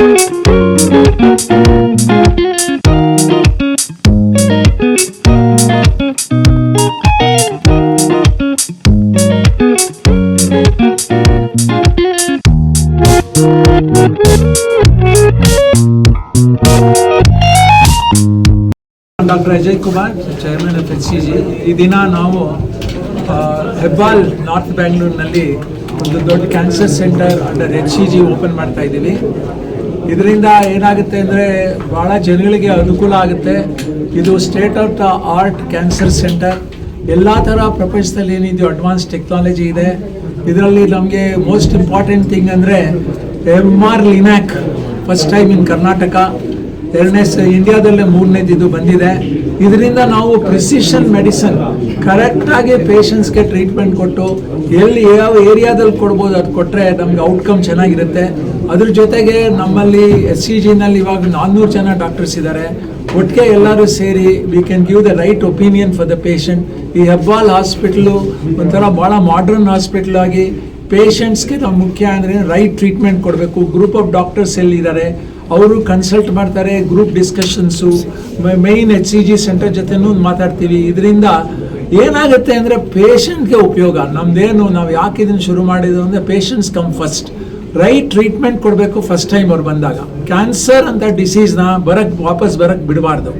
Doctor Ajay Kumar, chairman of HCG. ಈ ದಿನ ನಾವು ಹೆಬ್ಬಾಲ್ ನಾರ್ತ್ ಬ್ಯಾಂಗ್ಳೂರಿನಲ್ಲಿ ಒಂದು ದೊಡ್ಡ cancer centre under HCG open ಮಾಡ್ತಾ ಇದ್ದೀವಿ. ಇದರಿಂದ ಏನಾಗುತ್ತೆ ಅಂದರೆ ಭಾಳ ಜನಗಳಿಗೆ ಅನುಕೂಲ ಆಗುತ್ತೆ. ಇದು state of the art cancer centre. ಎಲ್ಲ ಥರ ಪ್ರಪಂಚದಲ್ಲಿ ಏನಿದೆಯೋ ಅಡ್ವಾನ್ಸ್ ಟೆಕ್ನಾಲಜಿ ಇದೆ. ಇದರಲ್ಲಿ ನಮಗೆ ಮೋಸ್ಟ್ ಇಂಪಾರ್ಟೆಂಟ್ ಥಿಂಗ್ ಅಂದರೆ MR Linac first time in Karnataka, ಇಂಡಿಯಾದಲ್ಲೇ 3ನೇದು ಬಂದಿದೆ. ಇದರಿಂದ ನಾವು ಪ್ರಿಸಿಷನ್ ಮೆಡಿಸನ್ ಕರೆಕ್ಟಾಗಿ ಪೇಷಂಟ್ಸ್ಗೆ ಟ್ರೀಟ್ಮೆಂಟ್ ಕೊಟ್ಟು ಎಲ್ಲಿ ಯಾವ ಏರಿಯಾದಲ್ಲಿ ಕೊಡ್ಬೋದು ಅದು ಕೊಟ್ಟರೆ ನಮ್ಗೆ ಔಟ್ಕಮ್ ಚೆನ್ನಾಗಿರುತ್ತೆ. ಅದ್ರ ಜೊತೆಗೆ ನಮ್ಮಲ್ಲಿ HCGನಲ್ಲಿ ಇವಾಗ 400 ಜನ ಡಾಕ್ಟರ್ಸ್ ಇದ್ದಾರೆ. ಒಟ್ಟಿಗೆ ಎಲ್ಲರೂ ಸೇರಿ we can give the right opinion for the patient. ಈ ಹೆಬ್ಬಾಲ್ ಹಾಸ್ಪಿಟ್ಲು ಒಂಥರ ಭಾಳ ಮಾಡ್ರನ್ ಹಾಸ್ಪಿಟ್ಲ್ ಆಗಿ ಪೇಷಂಟ್ಸ್ಗೆ ನಾವು ಮುಖ್ಯ ಅಂದರೆ ರೈಟ್ ಟ್ರೀಟ್ಮೆಂಟ್ ಕೊಡಬೇಕು. ಗ್ರೂಪ್ ಆಫ್ ಡಾಕ್ಟರ್ಸ್ ಎಲ್ಲಿದ್ದಾರೆ ಅವರು ಕನ್ಸಲ್ಟ್ ಮಾಡ್ತಾರೆ, group discussions, main HCG centre ಜೊತೆನೂ ಮಾತಾಡ್ತೀವಿ. ಇದರಿಂದ ಏನಾಗುತ್ತೆ ಅಂದರೆ ಪೇಷಂಟ್ಗೆ ಉಪಯೋಗ. ನಮ್ಮದೇನು ನಾವು ಯಾಕೆ ಇದನ್ನು ಶುರು ಮಾಡಿದ್ದು ಅಂದರೆ patients come first, right treatment ಕೊಡಬೇಕು ಫಸ್ಟ್ ಟೈಮ್ ಅವ್ರು ಬಂದಾಗ. ಕ್ಯಾನ್ಸರ್ ಅಂತ ಡಿಸೀಸ್ನ ವಾಪಸ್ ಬರಕ್ಕೆ ಬಿಡಬಾರ್ದು.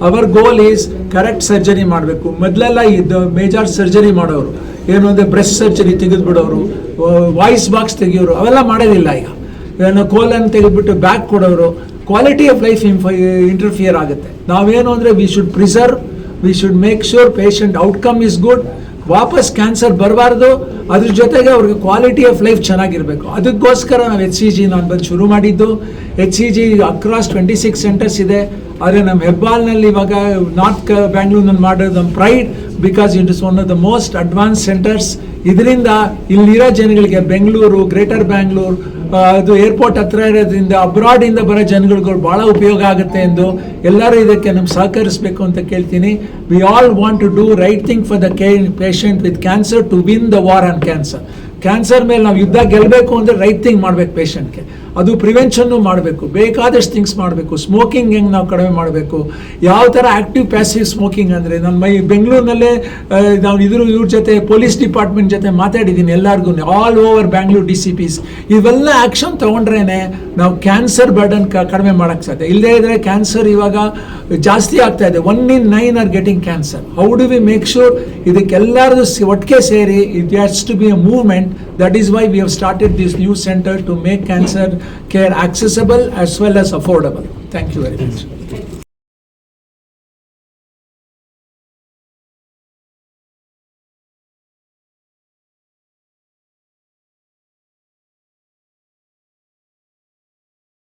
Our goal is correct surgery ಮಾಡಬೇಕು. ಮೊದಲೆಲ್ಲ ಇದು ಮೇಜರ್ ಸರ್ಜರಿ ಮಾಡೋರು ಏನು ಅಂದರೆ ಬ್ರೆಸ್ಟ್ ಸರ್ಜರಿ ತೆಗೆದುಬಿಡೋರು, ವಾಯ್ಸ್ ಬಾಕ್ಸ್ ತೆಗಿಯೋರು, ಅವೆಲ್ಲ ಮಾಡೋದಿಲ್ಲ. ಈಗ ಏನು ಕೋಲನ್ ತೆಗೆದುಬಿಟ್ಟು ಬ್ಯಾಕ್ ಕೊಡೋರು, ಕ್ವಾಲಿಟಿ ಆಫ್ ಲೈಫ್ ಇಂಟರ್ಫಿಯರ್ ಆಗುತ್ತೆ. ನಾವೇನು ಅಂದರೆ we should preserve, we should make sure patient outcome is good. ವಾಪಸ್ ಕ್ಯಾನ್ಸರ್ ಬರಬಾರ್ದು, ಅದ್ರ ಜೊತೆಗೆ ಅವ್ರಿಗೆ ಕ್ವಾಲಿಟಿ ಆಫ್ ಲೈಫ್ ಚೆನ್ನಾಗಿರಬೇಕು. ಅದಕ್ಕೋಸ್ಕರ ನಾವು HCG ನಾನು ಬಂದು ಶುರು ಮಾಡಿದ್ದು. HCG ಅಕ್ರಾಸ್ 26 ಸೆಂಟರ್ಸ್ ಇದೆ. ಆದರೆ ನಮ್ಮ ಹೆಬ್ಬಾಲ್ನಲ್ಲಿ ಇವಾಗ ನಾರ್ತ್ ಬ್ಯಾಂಗ್ಳೂರ್ನಲ್ಲಿ ಮಾಡೋದು ನಮ್ಮ pride, because it is one of the most advance centres. ಇದರಿಂದ ಇಲ್ಲಿರೋ ಜನಗಳಿಗೆ ಬೆಂಗಳೂರು, ಗ್ರೇಟರ್ ಬ್ಯಾಂಗ್ಳೂರ್, ಅದು ಏರ್ಪೋರ್ಟ್ ಹತ್ರ ಇರೋದ್ರಿಂದ ಅಬ್ರಾಡಿಂದ ಬರೋ ಜನಗಳು ಭಾಳ ಉಪಯೋಗ ಆಗುತ್ತೆ ಎಂದು ಎಲ್ಲರೂ ಇದಕ್ಕೆ ನಮ್ಗೆ ಸಹಕರಿಸಬೇಕು ಅಂತ ಕೇಳ್ತೀನಿ. We all want to do right thing for the patient with cancer to win the war on cancer. Cancer ಮೇಲೆ ನಾವು ಯುದ್ಧ ಗೆಲ್ಲಬೇಕು ಅಂದರೆ ರೈಟ್ ಥಿಂಗ್ ಮಾಡಬೇಕು ಪೇಷಂಟ್ಗೆ. ಅದು ಪ್ರಿವೆನ್ಷನ್ನು ಮಾಡಬೇಕು, ಬೇಕಾದಷ್ಟು ಥಿಂಗ್ಸ್ ಮಾಡಬೇಕು. ಸ್ಮೋಕಿಂಗ್ ಹೆಂಗೆ ನಾವು ಕಡಿಮೆ ಮಾಡಬೇಕು, ಯಾವ ಥರ ಆ್ಯಕ್ಟಿವ್ ಪ್ಯಾಸಿವ್ ಸ್ಮೋಕಿಂಗ್ ಅಂದರೆ ನಮ್ಮ ಬೆಂಗಳೂರಿನಲ್ಲೇ ನಾವು ಇವ್ರ ಜೊತೆ ಪೊಲೀಸ್ ಡಿಪಾರ್ಟ್ಮೆಂಟ್ ಜೊತೆ ಮಾತಾಡಿದ್ದೀನಿ ಎಲ್ಲರಿಗೂ, ಆಲ್ ಓವರ್ ಬ್ಯಾಂಗ್ಳೂರ್ DCPs. ಇವೆಲ್ಲ ಆ್ಯಕ್ಷನ್ ತೊಗೊಂಡ್ರೇ ನಾವು ಕ್ಯಾನ್ಸರ್ ಬರ್ಡನ್ ಕಡಿಮೆ ಮಾಡೋಕ್ಕೆ ಸಾಧ್ಯ. ಇಲ್ಲದೇ ಇದ್ದರೆ ಕ್ಯಾನ್ಸರ್ ಇವಾಗ ಜಾಸ್ತಿ ಆಗ್ತಾ ಇದೆ. 1 in 9 are getting cancer. How do we make sure ಇದಕ್ಕೆಲ್ಲರದು ಒಟ್ಟಿಗೆ ಸೇರಿ it has to be a movement. That is why we have started this new center to make cancer care accessible as well as affordable. Thank you very much.